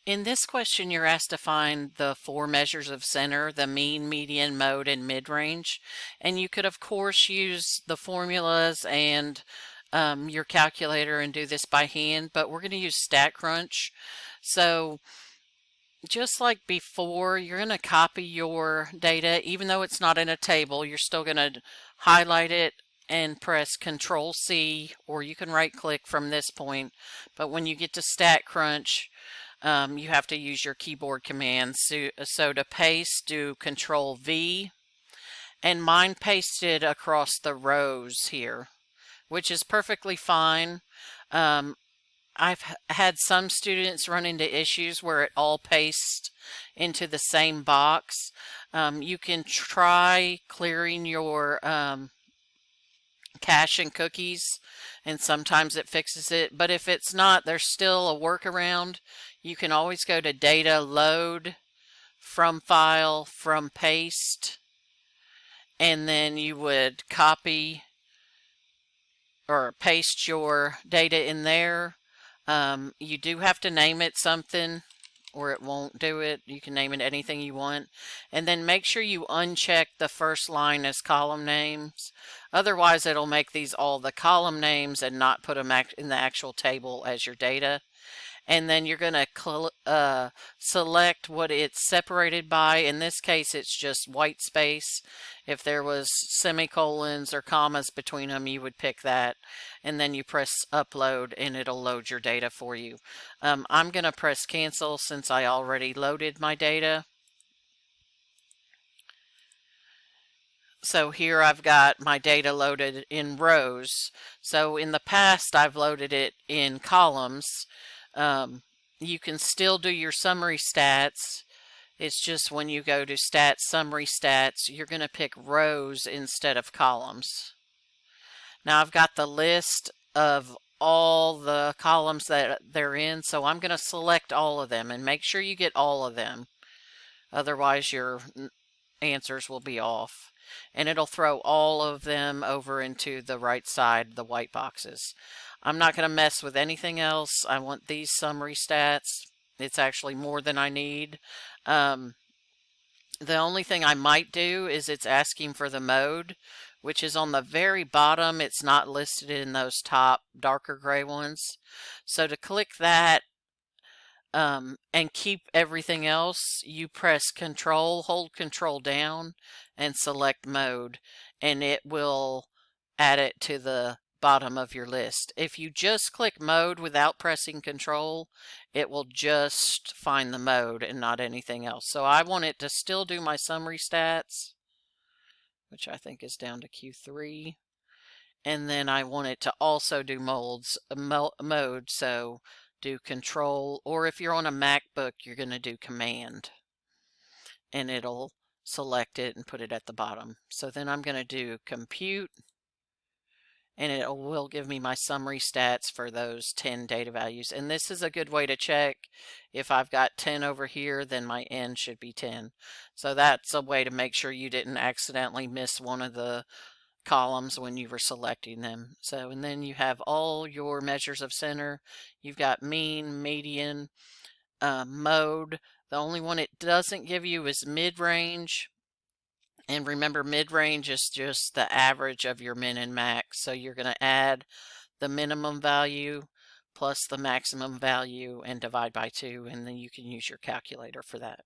In this question, you're asked to find the four measures of center, the mean, median, mode, and mid-range. And you could, of course, use the formulas and your calculator and do this by hand, but we're going to use StatCrunch. So just like before, you're going to copy your data. Even though it's not in a table, you're still going to highlight it and press Control C, or you can right click from this point. But when you get to StatCrunch, you have to use your keyboard commands. So to paste, do Control V, and mine pasted across the rows here, which is perfectly fine. I've had some students run into issues where it all pastes into the same box. You can try clearing your cache and cookies, and sometimes it fixes it. But if it's not, there's still a workaround. You can always go to Data, Load, From File, From Paste, and then you would copy or paste your data in there. You do have to name it something or it won't do it. You can name it anything you want. And then make sure you uncheck the first line as column names. Otherwise, it'll make these all the column names and not put them in the actual table as your data. And then you're going to select what it's separated by. In this case, it's just white space. If there was semicolons or commas between them, you would pick that. And then you press upload and it'll load your data for you. I'm going to press cancel since I already loaded my data. So here I've got my data loaded in rows. So in the past, I've loaded it in columns. You can still do your summary stats. It's just when you go to Stats, Summary Stats, you're going to pick rows instead of columns. Now I've got the list of all the columns that they're in, so I'm going to select all of them and make sure you get all of them. Otherwise your answers will be off. And it'll throw all of them over into the right side, the white boxes. I'm not going to mess with anything else. I want these summary stats. It's actually more than I need. The only thing I might do is it's asking for the mode, which is on the very bottom. It's not listed in those top darker gray ones. So to click that and keep everything else, you press Control, hold Control down, and select mode, and it will add it to the bottom of your list. If you just click mode without pressing Control, it will just find the mode and not anything else. So I want it to still do my summary stats, which I think is down to Q3. And then I want it to also do mode, so do Control, or if you're on a MacBook, you're going to do Command, and it'll select it and put it at the bottom. So then I'm going to do Compute, and it will give me my summary stats for those 10 data values. And this is a good way to check. If I've got 10 over here, then my N should be 10. So that's a way to make sure you didn't accidentally miss one of the columns when you were selecting them. So, and then you have all your measures of center. You've got mean, median, mode. The only one it doesn't give you is mid-range. And remember, mid-range is just the average of your min and max. So you're going to add the minimum value plus the maximum value and divide by 2, and then you can use your calculator for that.